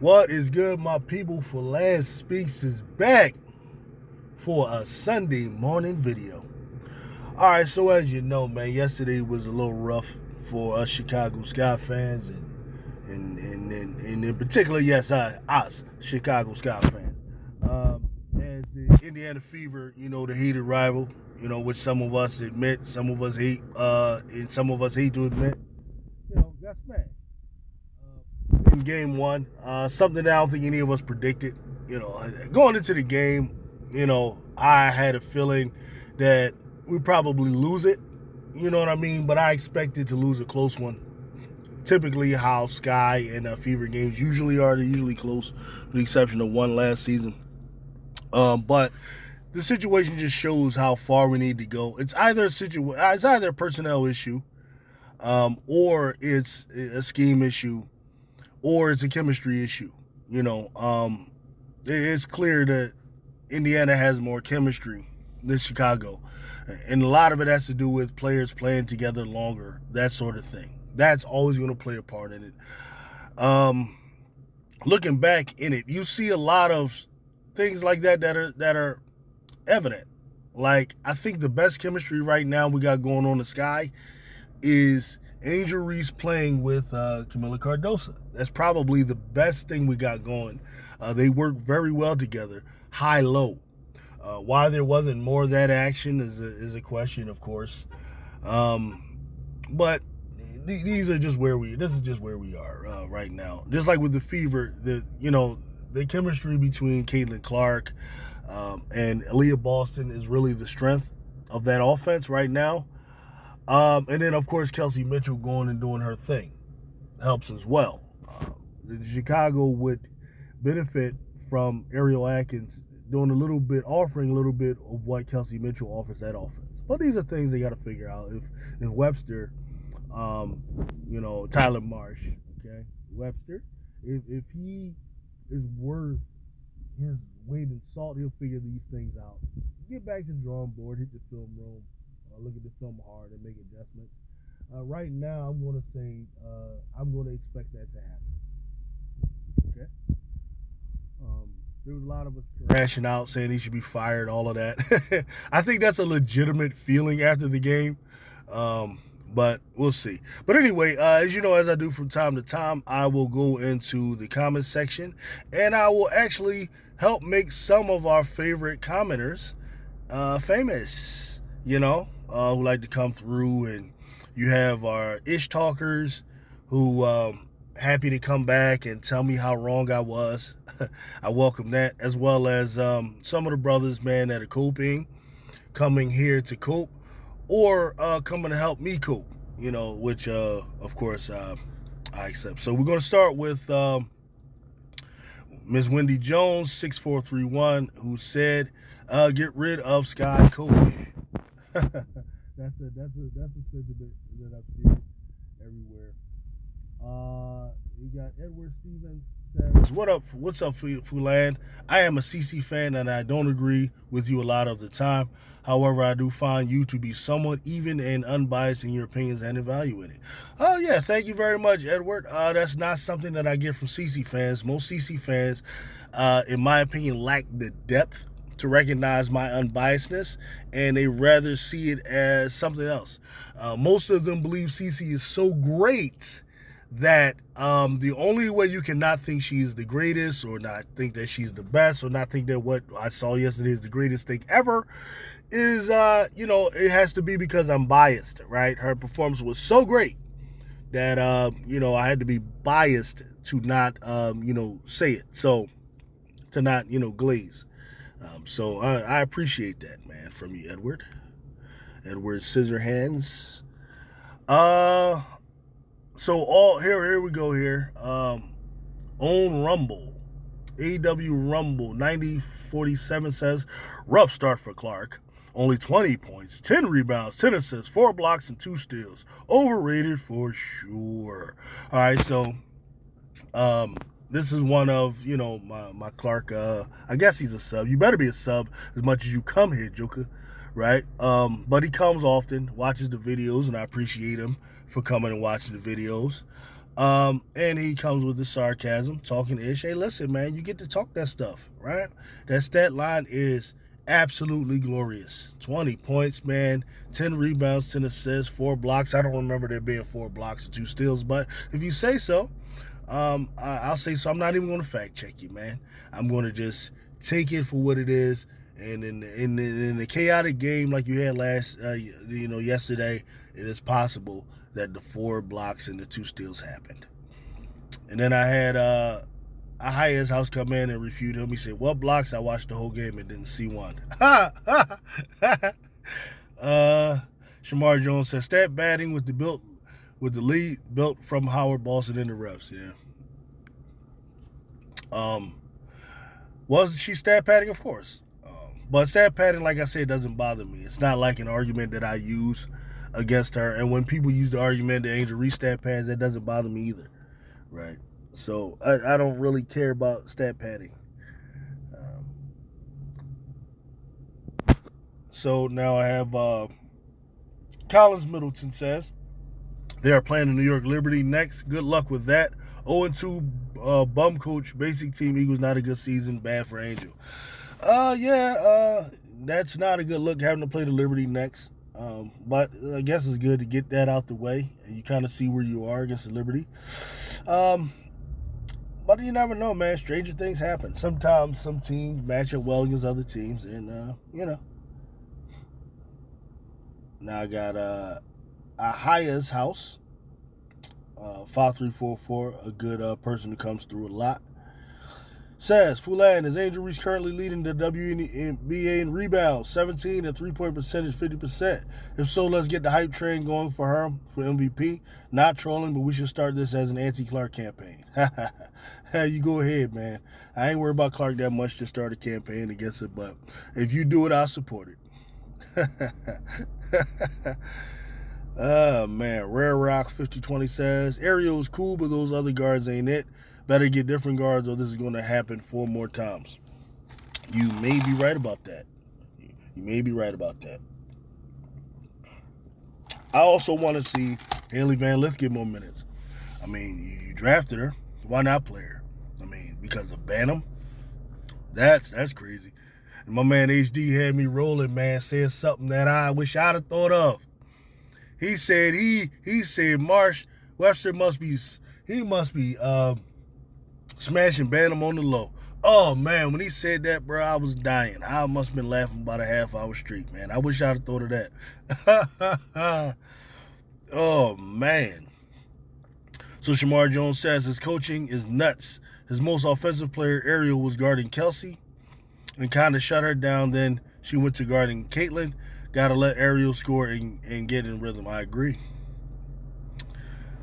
What is good, my people? For Last Speaks is back for a Sunday morning video. All right, so as you know, man, yesterday was a little rough for us Chicago Sky fans, and in particular, yes, us Chicago Sky fans. As the Indiana Fever, the hated rival, which some of us admit, some of us hate, and some of us hate to admit, got smashed in game one. Something that I don't think any of us predicted. Going into the game, I had a feeling that we'd probably lose it. You know what I mean? But I expected to lose a close one. Typically, how Sky and Fever games usually are. They're usually close, with the exception of one last season. But the situation just shows how far we need to go. It's either a personnel issue, or it's a scheme issue, or it's a chemistry issue. It's clear that Indiana has more chemistry than Chicago, and a lot of it has to do with players playing together longer, that sort of thing. That's always going to play a part in it. Looking back in it, you see a lot of things like that are evident. Like, I think the best chemistry right now we got going on the Sky is Angel Reese playing with Camila Cardosa. That's probably the best thing we got going. They work very well together, high-low. Why there wasn't more of that action is a question, of course. But these are just this is just where we are right now. Just like with the Fever, the chemistry between Caitlin Clark and Aaliyah Boston is really the strength of that offense right now. And then, of course, Kelsey Mitchell going and doing her thing helps as well. Chicago would benefit from Ariel Atkins offering a little bit of what Kelsey Mitchell offers that offense. But these are things they got to figure out. If Webster, Tyler Marsh, okay, Webster, if he is worth his weight in salt, he'll figure these things out. Get back to the drawing board, hit the film room, look at the film hard, and make adjustments. Right now, I'm going to say I'm going to expect that to happen. Okay. There was a lot of us crashing out, saying he should be fired, all of that. I think that's a legitimate feeling after the game, but we'll see. But anyway, as you know, as I do from time to time, I will go into the comment section, and I will actually help make some of our favorite commenters famous, who like to come through. And you have our ish talkers who happy to come back and tell me how wrong I was. I welcome that, as well as some of the brothers, man, that are coping, coming here to cope, or coming to help me cope, which, of course, I accept. So we're going to start with Ms. Wendy Jones, 6431, who said, get rid of Sky Coach. that's a sentiment that I've seen everywhere. You got Edward Stevens says, what's up, Fulan? I am a CC fan, and I don't agree with you a lot of the time. However, I do find you to be somewhat even and unbiased in your opinions and evaluating. Oh, yeah, thank you very much, Edward. That's not something that I get from CC fans. Most CC fans, in my opinion, lack the depth to recognize my unbiasedness, and they rather see it as something else. Most of them believe CC is so great that the only way you can not think she's the greatest, or not think that she's the best, or not think that what I saw yesterday is the greatest thing ever, is, it has to be because I'm biased, right? Her performance was so great that, I had to be biased to not, say it. So, to not, glaze. So I appreciate that, man, from you, Edward. Edward Scissorhands. So here we go here. On Rumble, AW Rumble 9047 says, rough start for Clark. Only 20 points, 10 rebounds, 10 assists, 4 blocks, and 2 steals. Overrated for sure. All right, so this is one of, my Clark. I guess he's a sub. You better be a sub as much as you come here, Joker, right? But he comes often, watches the videos, and I appreciate him for coming and watching the videos. And he comes with the sarcasm, talking ish. Hey, listen, man, you get to talk that stuff, right? That stat line is absolutely glorious. 20 points, man, 10 rebounds, 10 assists, 4 blocks. I don't remember there being 4 blocks or 2 steals, but if you say so, I'll say so. I'm not even going to fact check you, man. I'm going to just take it for what it is. And in the chaotic game like you had yesterday, it is possible that the 4 blocks and the 2 steals happened. And then I had Ahaya's house come in and refute him. He said, "What blocks? I watched the whole game and didn't see one." Shamar Jones says, "Stat batting with the lead built from Howard Boston in the refs." Yeah. Was she stat padding? Of course. But stat padding, like I said, doesn't bother me. It's not like an argument that I use against her. And when people use the argument that Angel Reese stat pads, that doesn't bother me either. Right? So I don't really care about stat padding. So now I have Collins Middleton says they are playing the New York Liberty next. Good luck with that. 0-2 bum coach, basic team Eagles, not a good season, bad for Angel. That's not a good look having to play the Liberty next. But I guess it's good to get that out the way. And you kind of see where you are against the Liberty. But you never know, man. Stranger things happen. Sometimes some teams match up well against other teams. And, Now I got Ahaya's house. 5344, a good person who comes through a lot. Says, Fulan, is Angel Reese currently leading the WNBA in rebounds, 17 and 3-point percentage, 50%? If so, let's get the hype train going for her for MVP. Not trolling, but we should start this as an anti-Clark campaign. Hey, you go ahead, man. I ain't worried about Clark that much to start a campaign against it, but if you do it, I'll support it. Oh, man. Rare Rock 5020 says, Ariel is cool, but those other guards ain't it. Better get different guards or this is going to happen 4 more times. You may be right about that. I also want to see Haley Van Lith get more minutes. I mean, you drafted her. Why not play her? I mean, because of Bantam? That's crazy. And my man HD had me rolling, man, said something that I wish I'd have thought of. He said Marsh Webster must be smashing Bantam on the low. Oh, man, when he said that, bro, I was dying. I must have been laughing about a half hour straight, man. I wish I'd have thought of that. Oh, man. So Shamar Jones says his coaching is nuts. His most offensive player, Ariel, was guarding Kelsey and kind of shut her down. Then she went to guarding Caitlin. Got to let Ariel score and get in rhythm. I agree.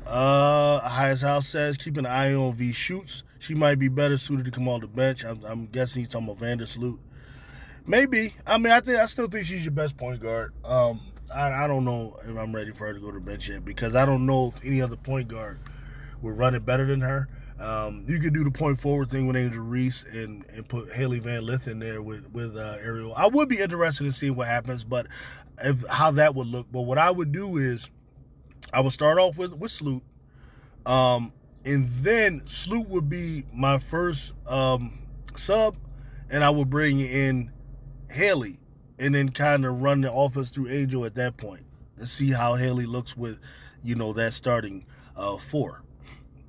Highest House says, keep an eye on V Shoots. She might be better suited to come on the bench. I'm guessing he's talking about Vandersloot. Maybe. I mean, I still think she's your best point guard. I don't know if I'm ready for her to go to the bench yet because I don't know if any other point guard would run it better than her. You could do the point forward thing with Angel Reese and put Haley Van Lith in there with Ariel. I would be interested in seeing what happens, but how that would look. But what I would do is I would start off with Sloot. And then Sloot would be my first sub, and I would bring in Haley and then kind of run the offense through Angel at that point and see how Haley looks with, that starting 4.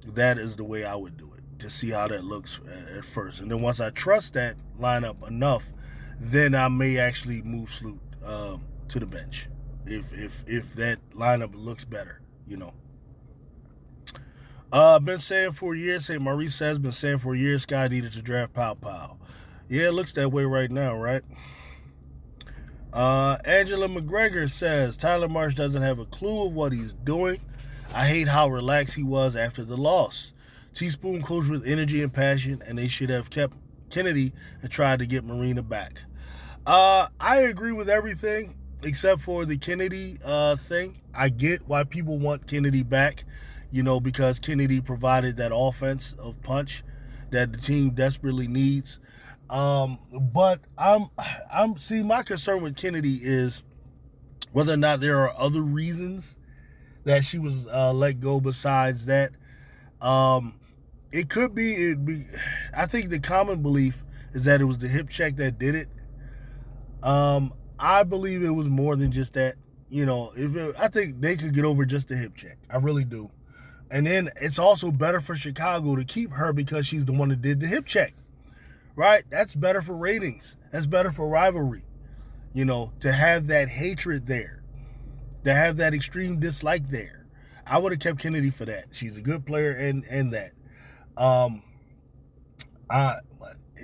That is the way I would do it, to see how that looks at first. And then once I trust that lineup enough, then I may actually move Sloot to the bench if that lineup looks better, Been saying for years, Maurice says, been saying for years Sky needed to draft Pow Pow. Yeah, it looks that way right now, right? Angela McGregor says, Tyler Marsh doesn't have a clue of what he's doing. I hate how relaxed he was after the loss. Teaspoon coached with energy and passion, and they should have kept Kennedy and tried to get Marina back. I agree with everything except for the Kennedy thing. I get why people want Kennedy back. Because Kennedy provided that offense of punch that the team desperately needs. But my concern with Kennedy is whether or not there are other reasons that she was let go besides that. It could be. I think the common belief is that it was the hip check that did it. I believe it was more than just that. I think they could get over just the hip check. I really do. And then it's also better for Chicago to keep her because she's the one that did the hip check, right? That's better for ratings. That's better for rivalry. To have that hatred there, to have that extreme dislike there. I would have kept Kennedy for that. She's a good player and that.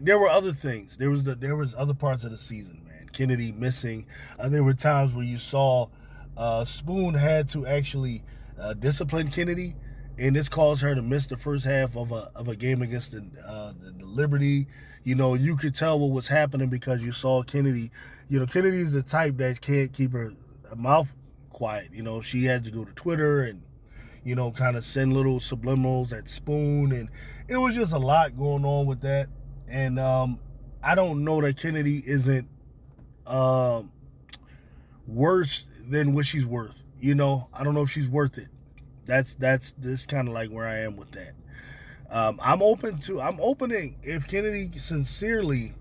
There were other things. There was other parts of the season, man. Kennedy missing. There were times where you saw Spoon had to actually discipline Kennedy, and this caused her to miss the first half of a game against the Liberty. You could tell what was happening because you saw Kennedy. Kennedy's the type that can't keep her mouth quiet. She had to go to Twitter and kind of send little subliminals at Spoon, and it was just a lot going on with that. And I don't know that Kennedy isn't worse than what she's worth. I don't know if she's worth it. That's kind of like where I am with that. I'm opening if Kennedy sincerely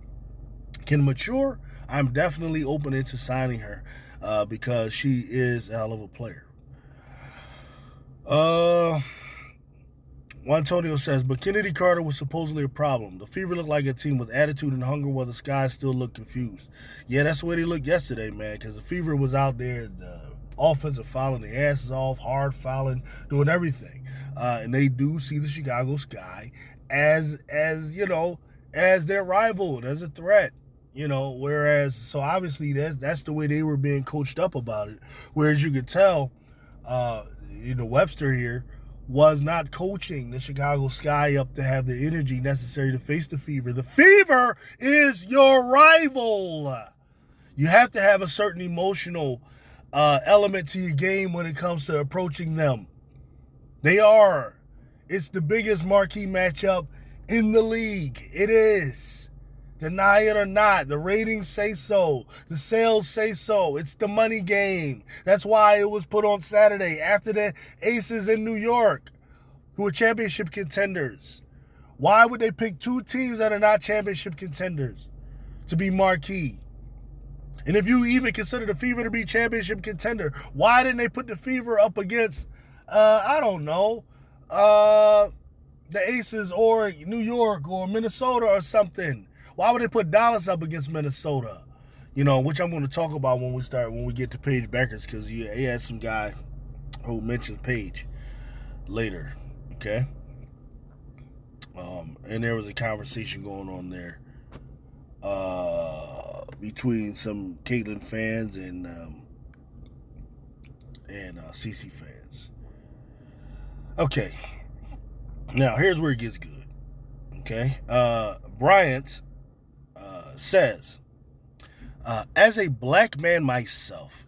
can mature. I'm definitely open to signing her because she is a hell of a player. Antonio says, but Kennedy Carter was supposedly a problem. The Fever looked like a team with attitude and hunger while the Sky still looked confused. Yeah, that's the way they looked yesterday, man, because the Fever was out there, the offensive fouling their asses off, hard fouling, doing everything. And they do see the Chicago Sky as their rival, as a threat. Whereas, so obviously that's the way they were being coached up about it. Whereas you could tell, Webster here was not coaching the Chicago Sky up to have the energy necessary to face the Fever. The Fever is your rival. You have to have a certain emotional element to your game when it comes to approaching them. It's the biggest marquee matchup in the league. It is. Deny it or not. The ratings say so. The sales say so. It's the money game. That's why it was put on Saturday after the Aces in New York, who are championship contenders. Why would they pick two teams that are not championship contenders to be marquee? And if you even consider the Fever to be championship contender, why didn't they put the Fever up against, I don't know, the Aces or New York or Minnesota or something? Why would they put Dallas up against Minnesota? Which I'm going to talk about when we get to Paige Bueckers, because he had some guy who mentions Paige later, okay? And there was a conversation going on there between some Caitlyn fans and CC fans. Okay, now here's where it gets good. Okay, Bryant says, as a black man myself,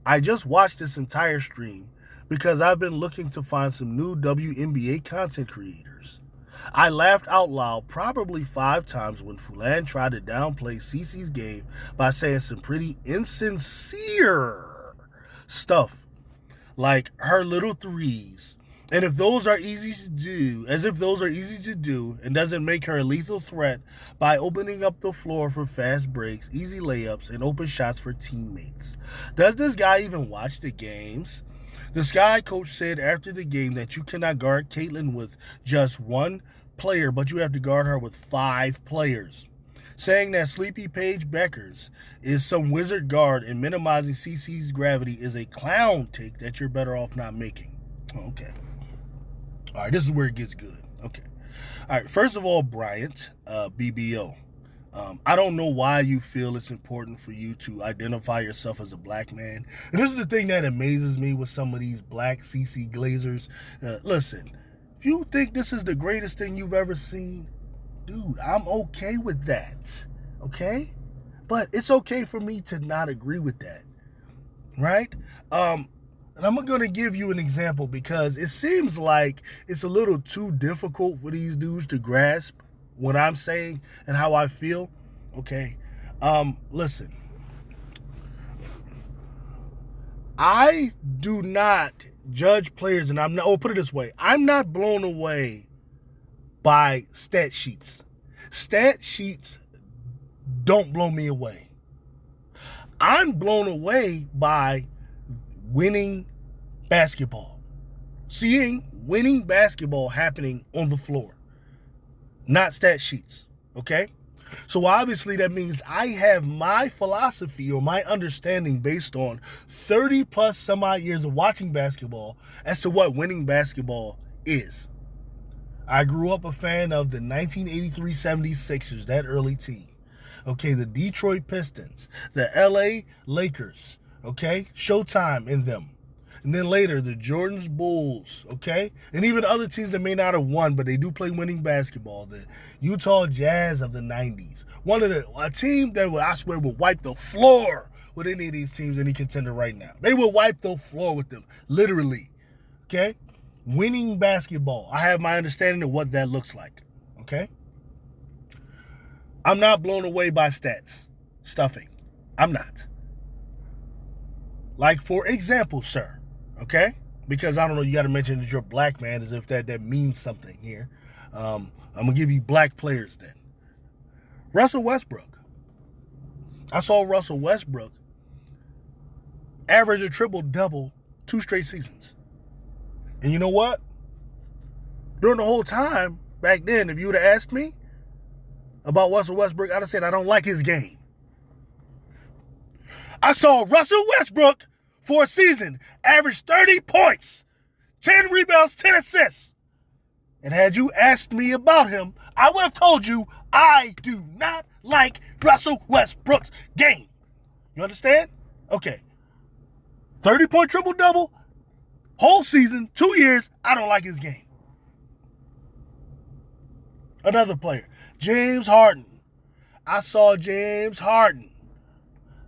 I just watched this entire stream because I've been looking to find some new WNBA content creators. I laughed out loud probably 5 times when Fulan tried to downplay Cece's game by saying some pretty insincere stuff, like her little threes. And if those are easy to do, and doesn't make her a lethal threat by opening up the floor for fast breaks, easy layups, and open shots for teammates. Does this guy even watch the games? The Sky coach said after the game that you cannot guard Caitlyn with just one player, but you have to guard her with 5 players. Saying that Sleepy Paige Bueckers is some wizard guard and minimizing CC's gravity is a clown take that you're better off not making. Okay. All right, this is where it gets good. Okay. All right, first of all, Bryant, BBO. I don't know why you feel it's important for you to identify yourself as a black man. And this is the thing that amazes me with some of these black CC Glazers. Listen, if you think this is the greatest thing you've ever seen, dude, I'm okay with that. Okay? But it's okay for me to not agree with that. Right? And I'm going to give you an example because it seems like it's a little too difficult for these dudes to grasp what I'm saying and how I feel. Okay. Listen. I do not judge players, and I'm not, or put it this way, I'm not blown away by stat sheets. Stat sheets don't blow me away. I'm blown away by winning basketball. Seeing winning basketball happening on the floor, not stat sheets, okay? So obviously that means I have my philosophy or my understanding based on 30 plus some odd years of watching basketball as to what winning basketball is. I grew up a fan of the 1983 76ers, that early team. Okay, the Detroit Pistons, the LA Lakers, okay? Showtime in them. And then later, the Jordan's Bulls, okay? And even other teams that may not have won, but they do play winning basketball. The Utah Jazz of the 90s. A team that I swear would wipe the floor with any of these teams, any contender right now. They will wipe the floor with them, literally, okay? Winning basketball. I have my understanding of what that looks like, okay? I'm not blown away by stats, stuffing. I'm not. Like, for example, sir, okay? Because I don't know, you got to mention that you're a black man as if that means something here. I'm going to give you black players then. Russell Westbrook. I saw Russell Westbrook average a triple-double 2 straight seasons. And you know what? During the whole time, back then, if you would have asked me about Russell Westbrook, I'd have said I don't like his game. I saw Russell Westbrook for a season average 30 points, 10 rebounds, 10 assists. And had you asked me about him, I would have told you I do not like Russell Westbrook's game. You understand? Okay. 30-point triple-double, whole season, 2 years, I don't like his game. Another player, James Harden. I saw James Harden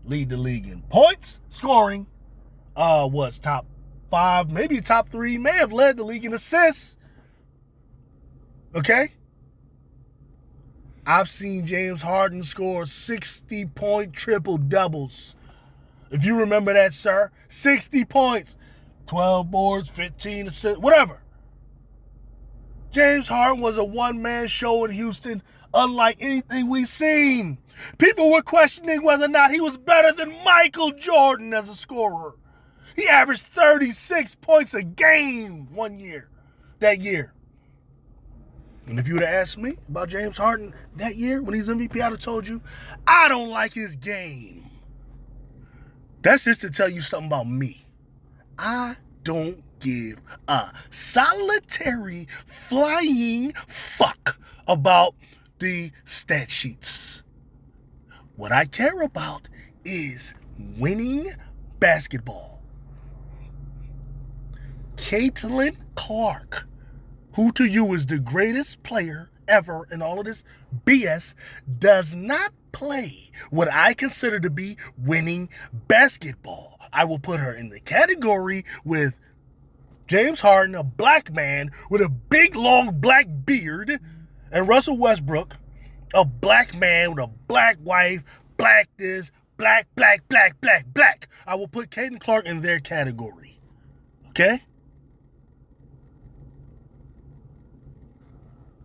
lead the league in points, scoring, was top 5, maybe top 3, may have led the league in assists. Okay? I've seen James Harden score 60-point triple-doubles. If you remember that, sir, 60 points, 12 boards, 15 assists, whatever. James Harden was a one-man show in Houston, unlike anything we've seen. People were questioning whether or not he was better than Michael Jordan as a scorer. He averaged 36 points a game that year. And if you would have asked me about James Harden that year when he's MVP, I'd have told you, I don't like his game. That's just to tell you something about me. I don't give a solitary flying fuck about the stat sheets. What I care about is winning basketball. Caitlin Clark, who to you is the greatest player ever in all of this BS, does not play what I consider to be winning basketball. I will put her in the category with James Harden, a black man with a big, long black beard, and Russell Westbrook, a black man with a black wife, black this, black. I will put Caitlin Clark in their category. Okay?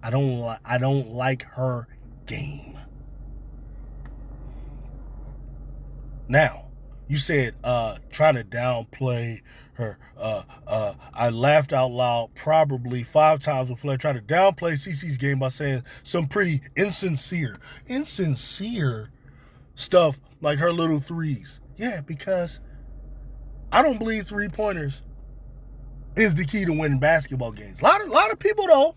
I don't like her game. Now, you said trying to downplay her. I laughed out loud probably 5 times before I tried to downplay CeCe's game by saying some pretty insincere stuff like her little threes. Yeah, because I don't believe 3-pointers is the key to winning basketball games. A lot of people though.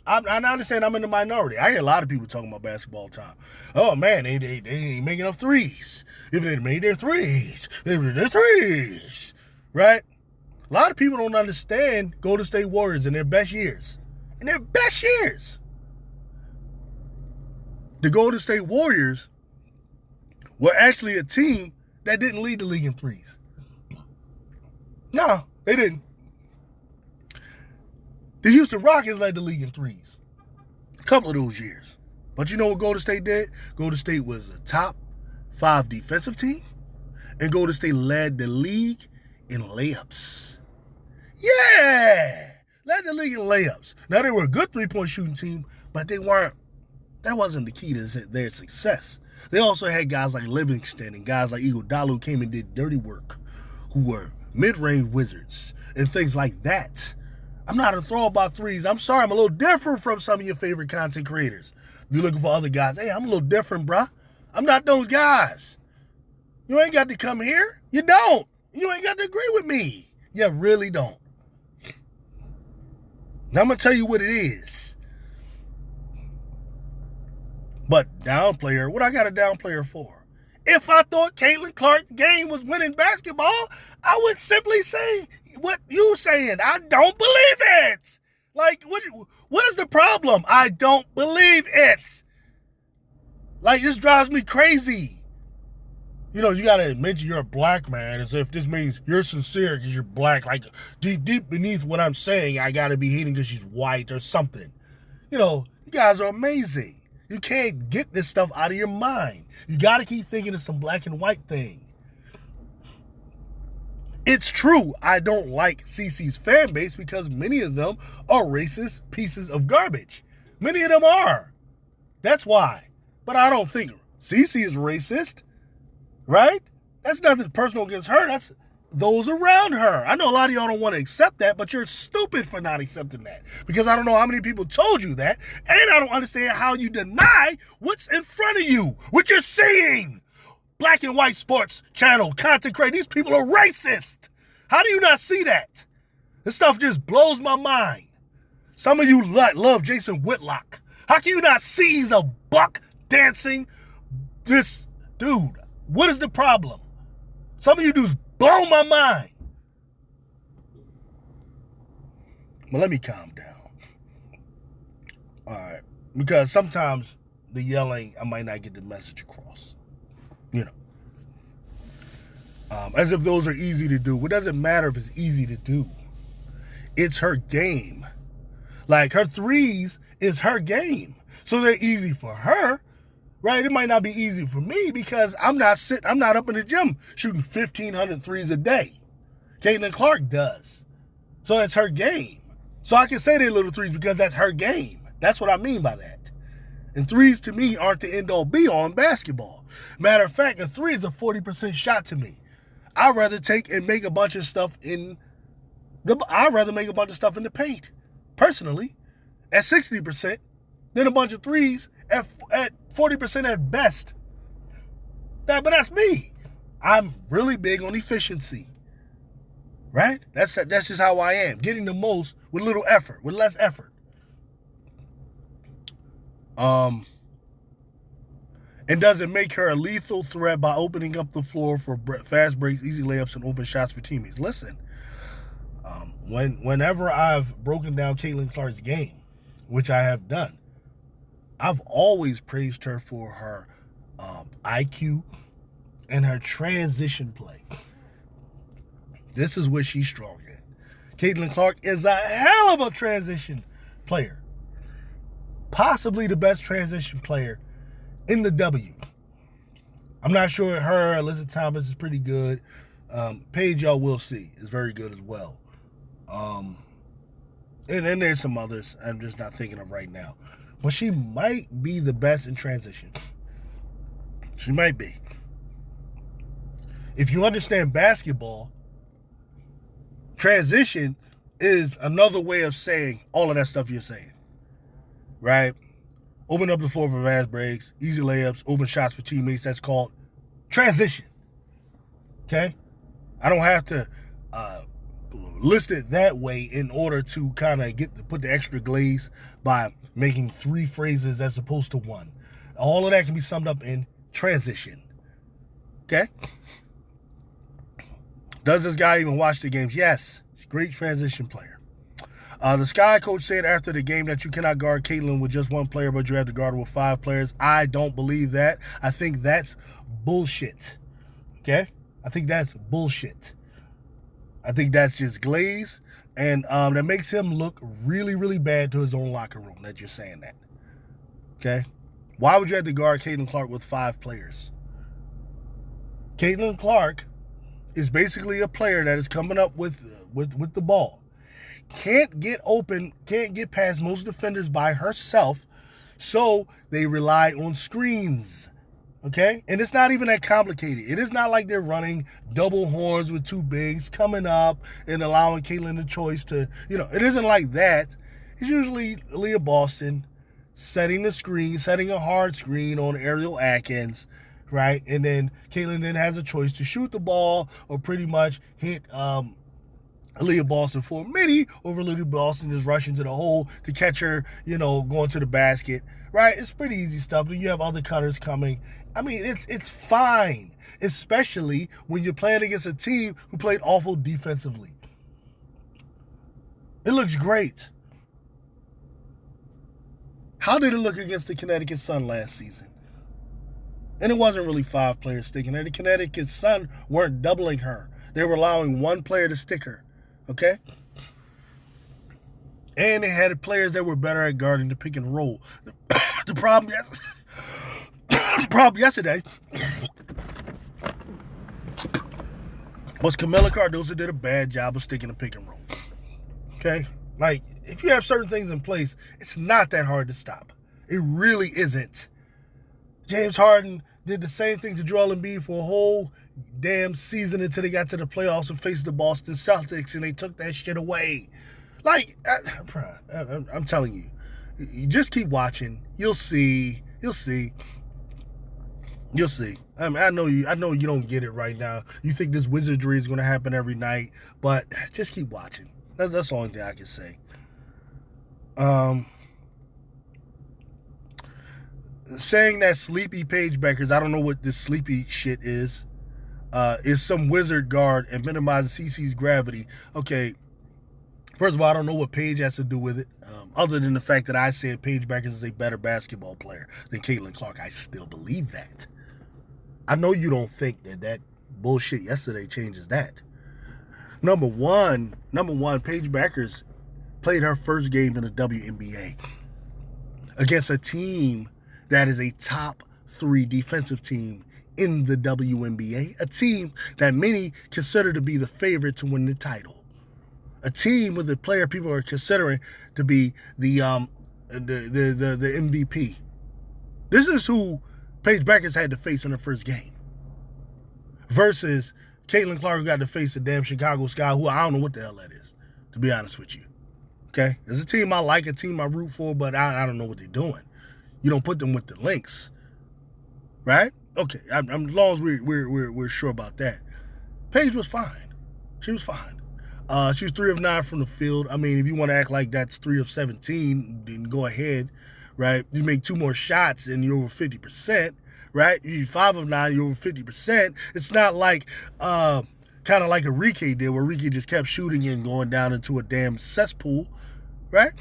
I understand I'm in the minority. I hear a lot of people talking about basketball all the time. Oh, man, they ain't making enough threes. If they made their threes, right? A lot of people don't understand Golden State Warriors in their best years. The Golden State Warriors were actually a team that didn't lead the league in threes. No, they didn't. The Houston Rockets led the league in threes a couple of those years. But you know what Golden State did? Golden State was a top 5 defensive team, and Golden State led the league in layups. Yeah. Led the league in layups. Now, they were a good three-point shooting team, but that wasn't the key to their success. They also had guys like Livingston and guys like Iguodala who came and did dirty work, who were mid-range wizards and things like that. I'm not a throw about threes. I'm sorry, I'm a little different from some of your favorite content creators. You're looking for other guys. Hey, I'm a little different, bruh. I'm not those guys. You ain't got to come here. You don't. You ain't got to agree with me. You really don't. Now I'm going to tell you what it is. But downplayer, what I got a downplayer for? If I thought Caitlin Clark's game was winning basketball, I would simply say what you saying. I don't believe it. Like, what is the problem? I don't believe it. Like, this drives me crazy. You know, you got to admit you're a black man as if this means you're sincere because you're black. Like, deep beneath what I'm saying, I got to be hating because she's white or something. You know, you guys are amazing. You can't get this stuff out of your mind. You got to keep thinking it's some black and white thing. It's true, I don't like CeCe's fan base because many of them are racist pieces of garbage. Many of them are. That's why. But I don't think CeCe is racist, right? That's nothing personal against her. That's those around her. I know a lot of y'all don't want to accept that, but you're stupid for not accepting that. Because I don't know how many people told you that, and I don't understand how you deny what's in front of you, what you're seeing. Black and white sports channel, content creator, these people are racist. How do you not see that? This stuff just blows my mind. Some of you love Jason Whitlock. How can you not see he's a buck dancing? This dude, what is the problem? Some of you dudes blow my mind. But let me calm down. All right. Because sometimes the yelling, I might not get the message across. You know, as if those are easy to do. It doesn't matter if it's easy to do. It's her game. Like, her threes is her game. So they're easy for her, right? It might not be easy for me because I'm not up in the gym shooting 1,500 threes a day. Caitlin Clark does. So that's her game. So I can say they're little threes because that's her game. That's what I mean by that. And threes to me aren't the end-all be-all in basketball. Matter of fact, a three is a 40% shot to me. I'd rather take and make a bunch of stuff in the paint, personally, at 60% than a bunch of threes at 40% at best. But that's me. I'm really big on efficiency. Right? That's just how I am. Getting the most with little effort, with less effort. And does it make her a lethal threat by opening up the floor for fast breaks, easy layups, and open shots for teammates? Listen, whenever I've broken down Caitlin Clark's game, which I have done, I've always praised her for her IQ and her transition play. This is what she's strong in. Caitlin Clark is a hell of a transition player. Possibly the best transition player in the W. I'm not sure her. Alyssa Thomas is pretty good. Paige, y'all will see, is very good as well. And then there's some others I'm just not thinking of right now. But she might be the best in transition. She might be. If you understand basketball, transition is another way of saying all of that stuff you're saying. Right? Open up the floor for fast breaks, easy layups, open shots for teammates. That's called transition. Okay? I don't have to list it that way in order to kind of put the extra glaze by making 3 phrases as opposed to 1. All of that can be summed up in transition. Okay? Does this guy even watch the games? Yes. He's a great transition player. The Sky coach said after the game that you cannot guard Caitlin with just 1 player, but you have to guard her with 5 players. I don't believe that. I think that's bullshit. Okay? I think that's bullshit. I think that's just glaze, and that makes him look really, really bad to his own locker room that you're saying that. Okay? Why would you have to guard Caitlin Clark with 5 players? Caitlin Clark is basically a player that is coming up with the ball. can't get open, can't get past most defenders by herself, so they rely on screens. Okay? And it's not even that complicated. It is not like they're running double horns with two bigs, coming up and allowing Caitlin the choice to, it isn't like that. It's usually Leah Boston setting the screen, setting a hard screen on Ariel Atkins, right? And then Caitlin then has a choice to shoot the ball or pretty much hit Leah Boston for a midi, or Leah Boston is rushing to the hole to catch her, going to the basket, right? It's pretty easy stuff. Then you have other cutters coming. I mean, it's fine, especially when you're playing against a team who played awful defensively. It looks great. How did it look against the Connecticut Sun last season? And it wasn't really 5 players sticking her. The Connecticut Sun weren't doubling her. They were allowing one player to stick her. Okay? And they had players that were better at guarding the pick and roll. The problem yesterday was Camila Cardoso did a bad job of sticking the pick and roll. Okay? Like, if you have certain things in place, it's not that hard to stop. It really isn't. James Harden did the same thing to Joel Embiid for a whole damn season until they got to the playoffs and faced the Boston Celtics, and they took that shit away. Like, I'm telling you, you just keep watching. You'll see. I mean, I know you don't get it right now. You think this wizardry is going to happen every night, but just keep watching. That's the only thing I can say. Saying that sleepy Paige Bueckers, I don't know what this sleepy shit is some wizard guard and minimizing CC's gravity. Okay, first of all, I don't know what Paige has to do with it, other than the fact that I said Paige Bueckers is a better basketball player than Caitlin Clark. I still believe that. I know you don't think that bullshit yesterday changes that. Number one, Paige Bueckers played her first game in the WNBA against a team that is a top 3 defensive team in the WNBA, a team that many consider to be the favorite to win the title, a team with the player people are considering to be the MVP. This is who Paige Bueckers had to face in her first game versus Caitlin Clark, who got to face the damn Chicago Sky, who I don't know what the hell that is, to be honest with you. Okay? There's a team I like, a team I root for, but I don't know what they're doing. You don't put them with the Lynx, right? Okay, as long as we're sure about that. Paige was fine. She was fine. She was 3 of 9 from the field. I mean, if you want to act like that's 3 of 17, then go ahead, right? You make 2 more shots and you're over 50%, right? You 5 of 9, you're over 50%. It's not like kind of like Enrique did, where Enrique just kept shooting and going down into a damn cesspool, right?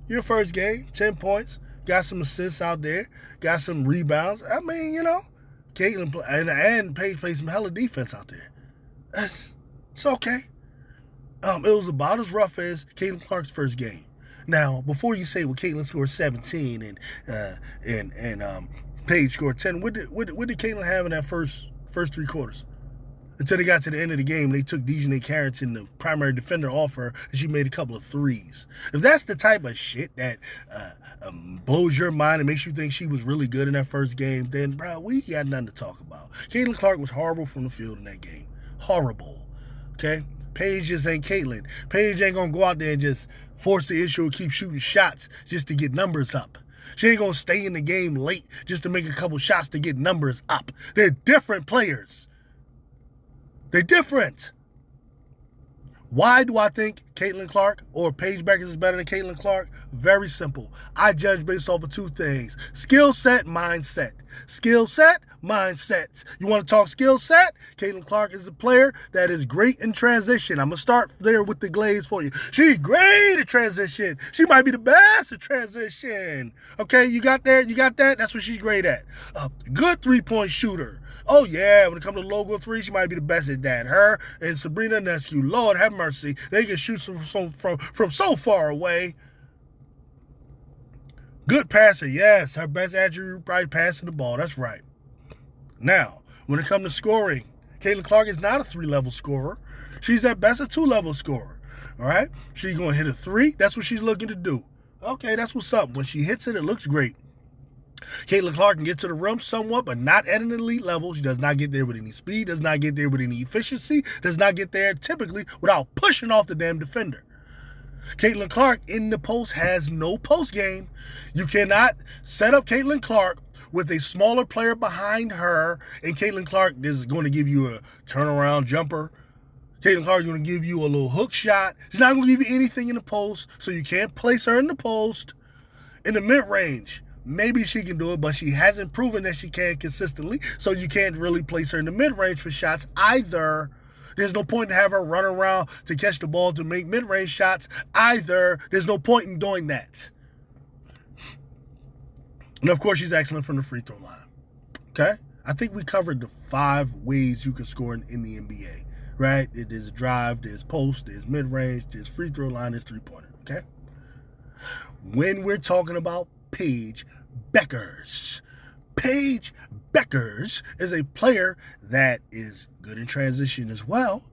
Your first game, 10 points. Got some assists out there. Got some rebounds. I mean, Caitlin and Paige played some hella defense out there. It's okay. It was about as rough as Caitlin Clark's first game. Now, before you say, well, Caitlin scored 17 and Paige scored 10, what did Caitlin have in that first 3 quarters? Until they got to the end of the game, they took Dejanay Carrington, the primary defender, off her, and she made a couple of threes. If that's the type of shit that blows your mind and makes you think she was really good in that first game, then, bro, we got nothing to talk about. Caitlin Clark was horrible from the field in that game. Horrible. Okay? Paige just ain't Caitlin. Paige ain't going to go out there and just force the issue and keep shooting shots just to get numbers up. She ain't going to stay in the game late just to make a couple shots to get numbers up. They're different players. They're different. Why do I think Caitlin Clark or Paige Bueckers is better than Caitlin Clark? Very simple. I judge based off of 2 things. Skill set, mindset. Skill set, mindset. You want to talk skill set? Caitlin Clark is a player that is great in transition. I'm going to start there with the glaze for you. She's great at transition. She might be the best at transition. Okay, you got that? You got that? That's what she's great at. Good 3-point shooter. Oh, yeah, when it comes to logo 3, she might be the best at that. Her and Sabrina Ionescu, Lord have mercy, they can shoot from so far away. Good passer, yes. Her best attribute, probably passing the ball. That's right. Now, when it comes to scoring, Caitlin Clark is not a 3-level scorer. She's at best a 2-level scorer. All right? She's going to hit a 3. That's what she's looking to do. Okay, that's what's up. When she hits it, it looks great. Caitlin Clark can get to the rim somewhat, but not at an elite level. She does not get there with any speed, does not get there with any efficiency, does not get there typically without pushing off the damn defender. Caitlin Clark in the post has no post game. You cannot set up Caitlin Clark with a smaller player behind her, and Caitlin Clark is going to give you a turnaround jumper. Caitlin Clark is going to give you a little hook shot. She's not going to give you anything in the post, so you can't place her in the post. In the mid-range, maybe she can do it, but she hasn't proven that she can consistently, so you can't really place her in the mid-range for shots either. There's no point in having her run around to catch the ball to make mid-range shots either. There's no point in doing that. And, of course, she's excellent from the free throw line. Okay? I think we covered the 5 ways you can score in the NBA, right? There's a drive, there's post, there's mid-range, there's free throw line, there's three-pointer, okay? When we're talking about Paige Bueckers, Paige Bueckers is a player that is good in transition as well.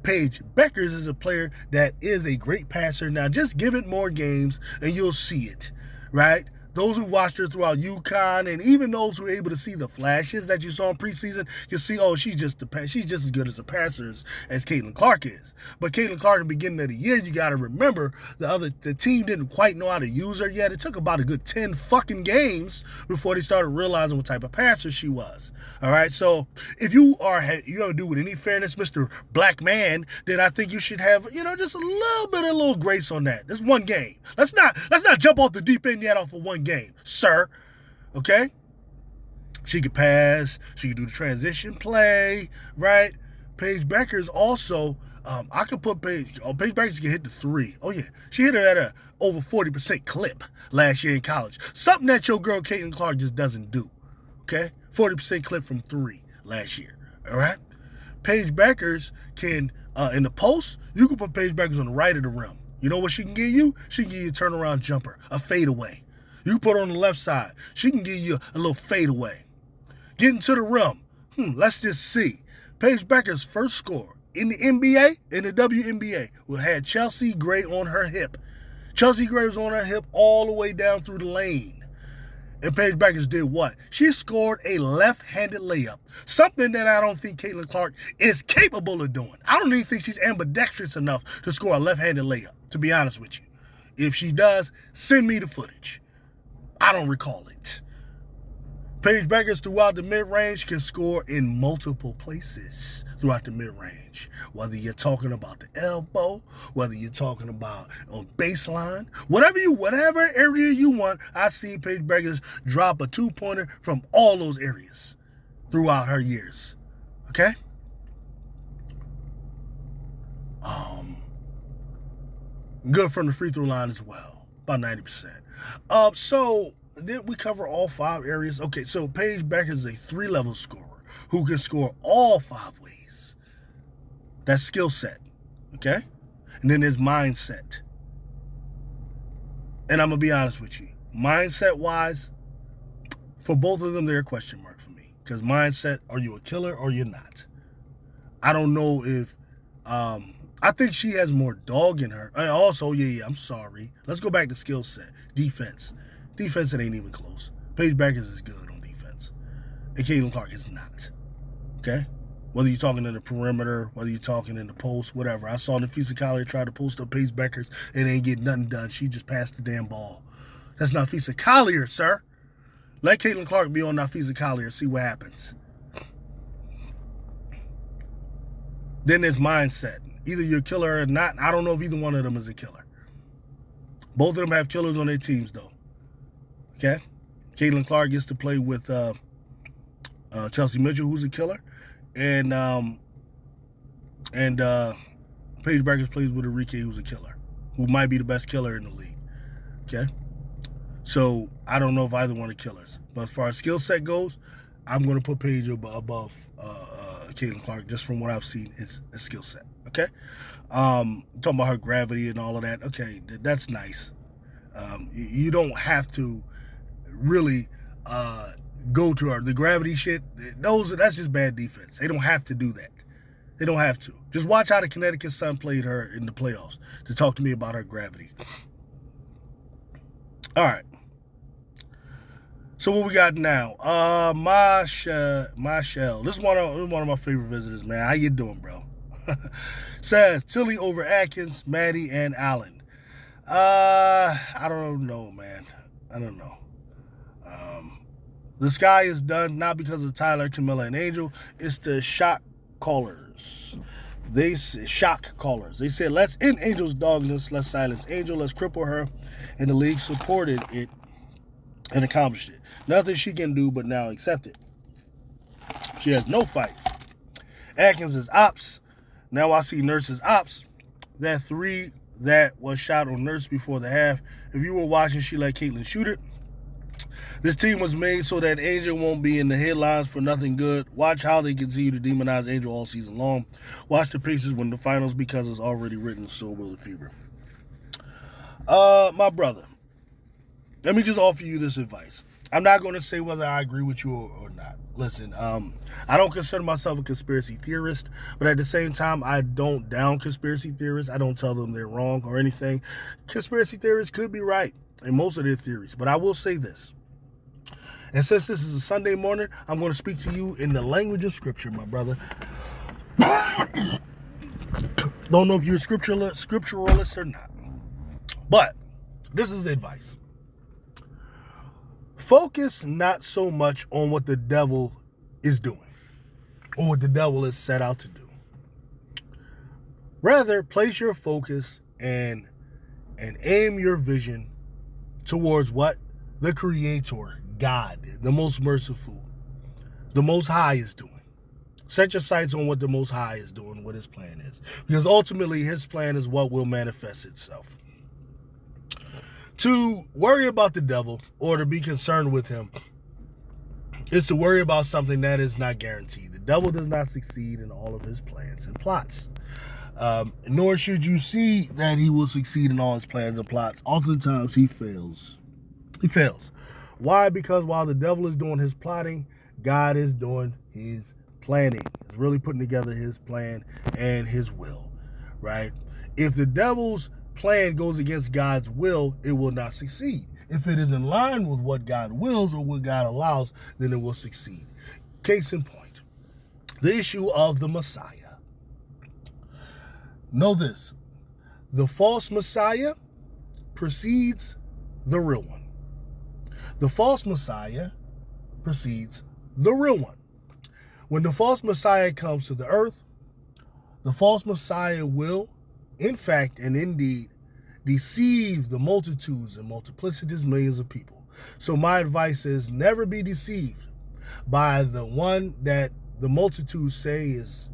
Paige Bueckers is a player that is a great passer. Now, just give it more games and you'll see it, right? Those who watched her throughout UConn, and even those who were able to see the flashes that you saw in preseason, can see, oh, she's just as good as a passer as Caitlin Clark is. But Caitlin Clark, at the beginning of the year, you got to remember the team didn't quite know how to use her yet. It took about a good 10 fucking games before they started realizing what type of passer she was. All right, so if you have to do with any fairness, Mr. Black Man, then I think you should have, just a little grace on that. This one game. Let's not jump off the deep end yet off of one game, sir. Okay? She could pass. She could do the transition play, right? Paige Bueckers also, I could put Paige Bueckers can hit the 3. Oh, yeah. She hit her at a over 40% clip last year in college. Something that your girl Caitlin Clark just doesn't do, okay? 40% clip from 3 last year, all right? Paige Bueckers can, in the post, you can put Paige Bueckers on the right of the rim. You know what she can give you? She can give you a turnaround jumper, a fadeaway. You put her on the left side. She can give you a little fadeaway. Getting to the rim. Let's just see. Paige Bueckers' first score in the NBA, in the WNBA, had Chelsea Gray on her hip. Chelsea Gray was on her hip all the way down through the lane. And Paige Bueckers did what? She scored a left-handed layup. Something that I don't think Caitlin Clark is capable of doing. I don't even think she's ambidextrous enough to score a left-handed layup, to be honest with you. If she does, send me the footage. I don't recall it. Paige Bueckers throughout the mid-range can score in multiple places throughout the mid-range. Whether you're talking about the elbow, whether you're talking about on baseline, whatever area you want, I've seen Paige Bueckers drop a 2-pointer from all those areas throughout her years. Okay? Good from the free throw line as well, about 90%. So did we cover all 5 areas? Okay, so Paige Bueckers is a 3-level scorer who can score all 5 ways. That's skill set, okay? And then there's mindset. And I'm going to be honest with you. Mindset-wise, for both of them, they're a question mark for me. Because mindset, are you a killer or you're not? I don't know if... I think she has more dog in her. Also, I'm sorry. Let's go back to skill set. Defense. Defense, it ain't even close. Paige Bueckers is good on defense. And Caitlin Clark is not. Okay? Whether you're talking in the perimeter, whether you're talking in the post, whatever. I saw Nafisa Collier try to post up Paige Bueckers and ain't getting nothing done. She just passed the damn ball. That's Nafisa Collier, sir. Let Caitlin Clark be on Nafisa Collier and see what happens. Then there's mindset. Either you're a killer or not. I don't know if either one of them is a killer. Both of them have killers on their teams, though. Okay? Caitlin Clark gets to play with Chelsea Mitchell, who's a killer. And Paige Bueckers plays with Enrique, who's a killer. Who might be the best killer in the league. Okay? So, I don't know if either one are killers. But as far as skill set goes, I'm going to put Paige above Caitlin Clark just from what I've seen is a skill set. Okay? Talking about her gravity and all of that. Okay, that's nice. You don't have to really go to her. The gravity shit, that's just bad defense. They don't have to do that. They don't have to. Just watch how the Connecticut Sun played her in the playoffs to talk to me about her gravity. All right. So what we got now? Michelle. This is one of my favorite visitors, man. How you doing, bro? Says Tilly over Atkins, Maddie, and Allen. I don't know, man. I don't know. The sky is done not because of Tyler, Camilla, and Angel. It's the shock callers. They said, let's end Angel's dogness. Let's silence Angel. Let's cripple her. And the league supported it and accomplished it. Nothing she can do but now accept it. She has no fights. Atkins is ops. Now I see Nurse as ops. That 3 that was shot on Nurse before the half. If you were watching, she let Caitlyn shoot it. This team was made so that Angel won't be in the headlines for nothing good. Watch how they continue to demonize Angel all season long. Watch the Pacers win the finals because it's already written, so will the Fever. My brother, let me just offer you this advice. I'm not going to say whether I agree with you or not. Listen, I don't consider myself a conspiracy theorist, but at the same time, I don't down conspiracy theorists. I don't tell them they're wrong or anything. Conspiracy theorists could be right in most of their theories, but I will say this. And since this is a Sunday morning, I'm going to speak to you in the language of Scripture, my brother. Don't know if you're a scripturalist or not, but this is advice. Focus not so much on what the devil is doing or what the devil is set out to do. Rather, place your focus and aim your vision towards what the Creator, God, the most merciful, the Most High is doing. Set your sights on what the Most High is doing, what his plan is. Because ultimately, his plan is what will manifest itself. To worry about the devil or to be concerned with him is to worry about something that is not guaranteed. The devil does not succeed in all of his plans and plots. Nor should you see that he will succeed in all his plans and plots. Oftentimes, he fails. He fails. Why? Because while the devil is doing his plotting, God is doing his planning. He's really putting together his plan and his will, right? If the devil's plan goes against God's will, it will not succeed. If it is in line with what God wills or what God allows, then it will succeed. Case in point, the issue of the Messiah. Know this, the false Messiah precedes the real one. The false Messiah precedes the real one. When the false Messiah comes to the earth, the false Messiah will, in fact and indeed, deceive the multitudes and multiplicities, millions of people. So my advice is never be deceived by the one that the multitudes say is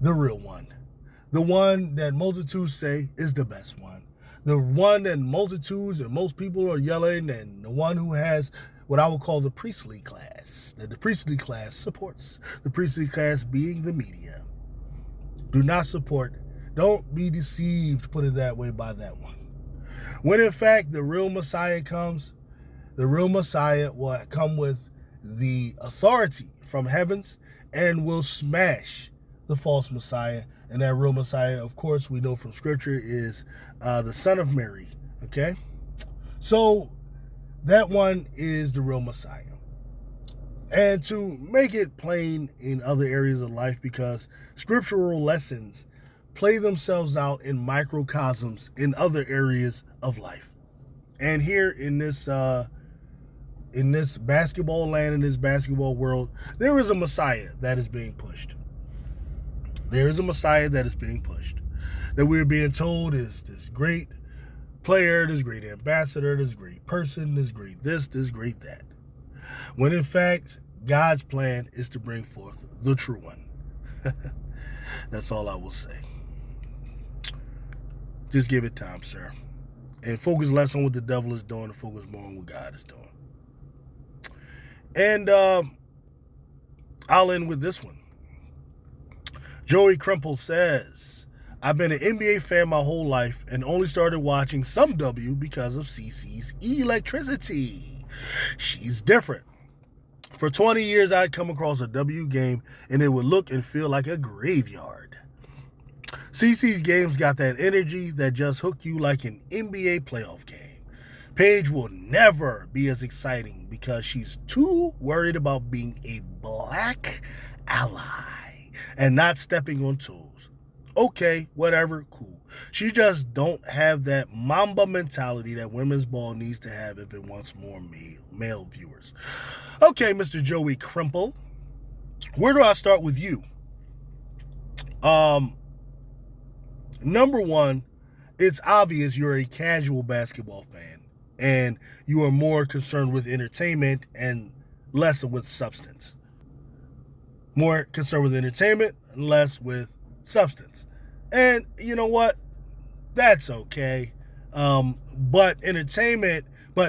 the real one. The one that multitudes say is the best one. The one that multitudes and most people are yelling, and the one who has what I would call the priestly class, that the priestly class supports. The priestly class being the media. Do not support. Don't be deceived, put it that way, by that one. When in fact the real Messiah comes, the real Messiah will come with the authority from heavens and will smash the false Messiah. And that real Messiah, of course, we know from Scripture is the Son of Mary, okay? So that one is the real Messiah. And to make it plain in other areas of life, because scriptural lessons play themselves out in microcosms in other areas of life. And here in this basketball land, in this basketball world, there is a Messiah that is being pushed. There is a Messiah that is being pushed. That we're being told is this great player, this great ambassador, this great person, this great this great that. When in fact, God's plan is to bring forth the true one. That's all I will say. Just give it time, sir. And focus less on what the devil is doing and focus more on what God is doing. And I'll end with this one. Joey Crimple says, I've been an NBA fan my whole life and only started watching some W because of CeCe's electricity. She's different. For 20 years, I'd come across a W game, and it would look and feel like a graveyard. CeCe's games got that energy that just hook you like an NBA playoff game. Paige will never be as exciting because she's too worried about being a black ally and not stepping on toes. Okay, whatever, cool. She just don't have that Mamba mentality that women's ball needs to have if it wants more male viewers. Okay, Mr. Joey Crimple, where do I start with you? Number one, it's obvious you're a casual basketball fan and you are more concerned with entertainment and less with substance. More concerned with entertainment and less with substance. And you know what? That's okay. But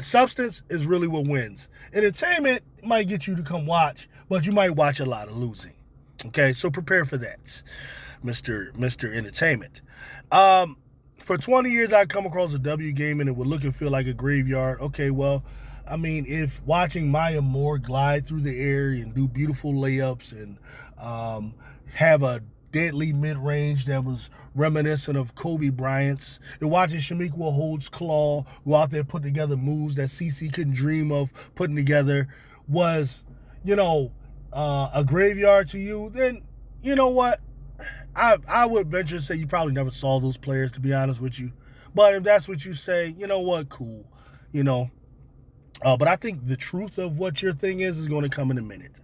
substance is really what wins. Entertainment might get you to come watch, but you might watch a lot of losing. Okay, so prepare for that, Mr. Entertainment. For 20 years, I'd come across a W game and it would look and feel like a graveyard. Okay, well, I mean, if watching Maya Moore glide through the air and do beautiful layups and have a deadly mid-range that was reminiscent of Kobe Bryant's, and watching Shamiqua Holds Claw go out there put together moves that CeCe couldn't dream of putting together was, a graveyard to you, then you know what? I would venture to say you probably never saw those players, to be honest with you. But if that's what you say, you know what? Cool. But I think the truth of what your thing is going to come in a minute.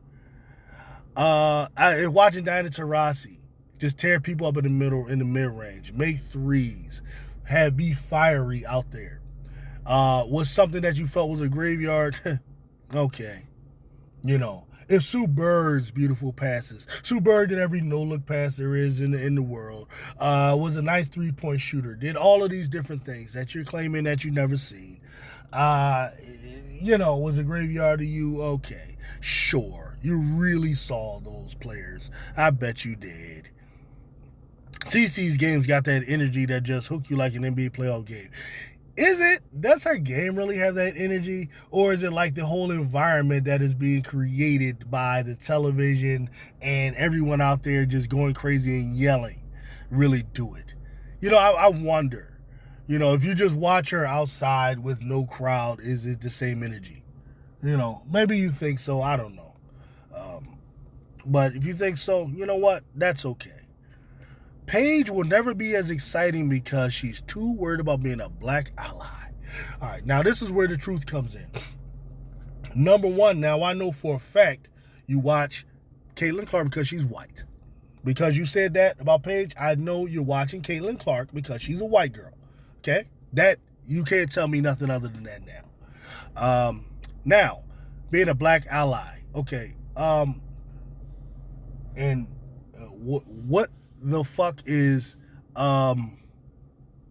Watching Diana Taurasi just tear people up in the mid-range, make threes, be fiery out there, was something that you felt was a graveyard. Okay. If Sue Bird's beautiful passes, Sue Bird did every no-look pass there is in the world, was a nice three-point shooter, did all of these different things that you're claiming that you've never seen, was a graveyard to you? Okay, sure. You really saw those players. I bet you did. CeCe's games got that energy that just hook you like an NBA playoff game. Does her game really have that energy? Or is it like the whole environment that is being created by the television and everyone out there just going crazy and yelling really do it? I wonder, if you just watch her outside with no crowd, is it the same energy? Maybe you think so. I don't know. But if you think so, you know what? That's okay. Paige will never be as exciting because she's too worried about being a black ally. All right, now this is where the truth comes in. Number one, now I know for a fact you watch Caitlin Clark because she's white. Because you said that about Paige, I know you're watching Caitlin Clark because she's a white girl. Okay? That, you can't tell me nothing other than that now. Now, being a black ally. Okay. And what the fuck is okay,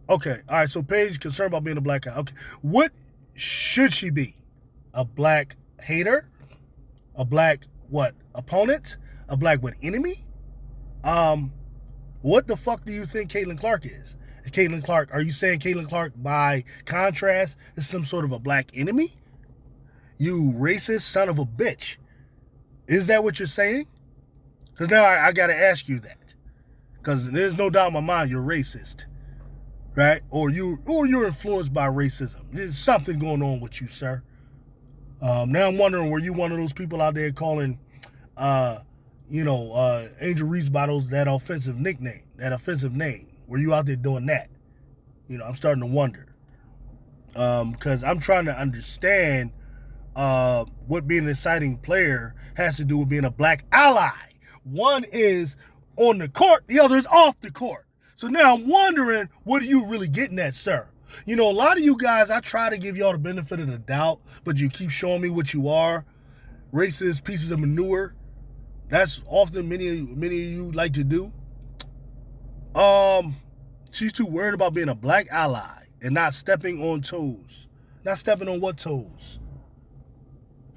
all right, so Paige concerned about being a black guy. Okay, what should she be? A black hater? A black opponent? A black enemy? What the fuck do you think Caitlin Clark is? Are you saying Caitlin Clark by contrast is some sort of a black enemy? You racist son of a bitch. Is that what you're saying? Because now I gotta ask you that. Because there's no doubt in my mind you're racist, right? Or you're influenced by racism. There's something going on with you, sir. Now I'm wondering, were you one of those people out there calling, Angel Reese bottles that offensive name? Were you out there doing that? I'm starting to wonder. Because I'm trying to understand what being an exciting player has to do with being a black ally. One is on the court, the other is off the court. So now I'm wondering, what are you really getting at, sir? A lot of you guys, I try to give y'all the benefit of the doubt, but you keep showing me what you are. Racist pieces of manure. That's often many of you like to do. She's too worried about being a black ally and not stepping on toes. Not stepping on what toes?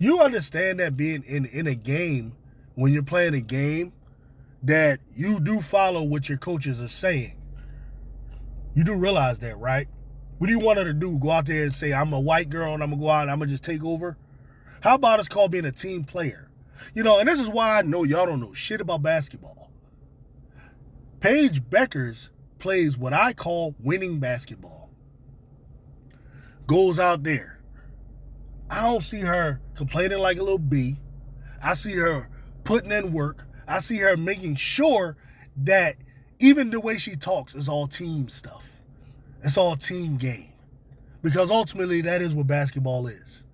You understand that being in a game, when you're playing a game, that you do follow what your coaches are saying. You do realize that, right? What do you want her to do? Go out there and say, I'm a white girl and I'm going to go out and I'm going to just take over? How about it's called being a team player? You know, and this is why I know y'all don't know shit about basketball. Paige Bueckers plays what I call winning basketball. Goes out there. I don't see her complaining like a little bee. I see her putting in work. I see her making sure that even the way she talks is all team stuff. It's all team game. Because ultimately, that is what basketball is.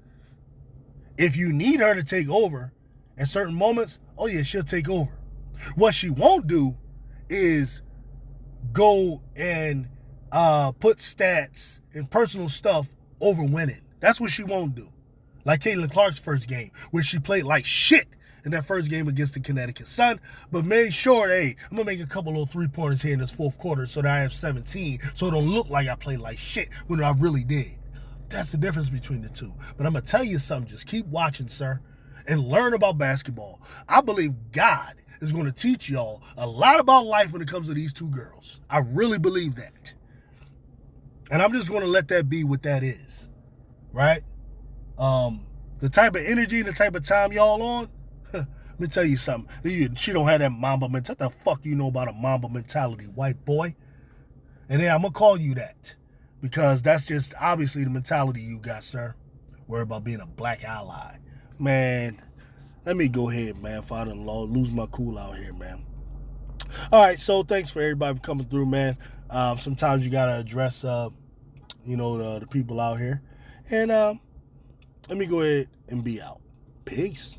If you need her to take over at certain moments, oh yeah, she'll take over. What she won't do is go and put stats and personal stuff over winning. That's what she won't do. Like Caitlin Clark's first game, where she played like shit in that first game against the Connecticut Sun, but made sure, hey, I'm going to make a couple little three-pointers here in this fourth quarter so that I have 17, so it don't look like I played like shit when I really did. That's the difference between the two. But I'm going to tell you something. Just keep watching, sir, and learn about basketball. I believe God is going to teach y'all a lot about life when it comes to these two girls. I really believe that. And I'm just going to let that be what that is, right? The type of energy and the type of time y'all on, let me tell you something. She don't have that Mamba mentality. What the fuck you know about a Mamba mentality, white boy? And then I'm going to call you that because that's just obviously the mentality you got, sir. Worry about being a black ally. Man, let me go ahead, man, father-in-law. Lose my cool out here, man. All right, so thanks for everybody for coming through, man. Sometimes you got to address, the people out here. And let me go ahead and be out. Peace.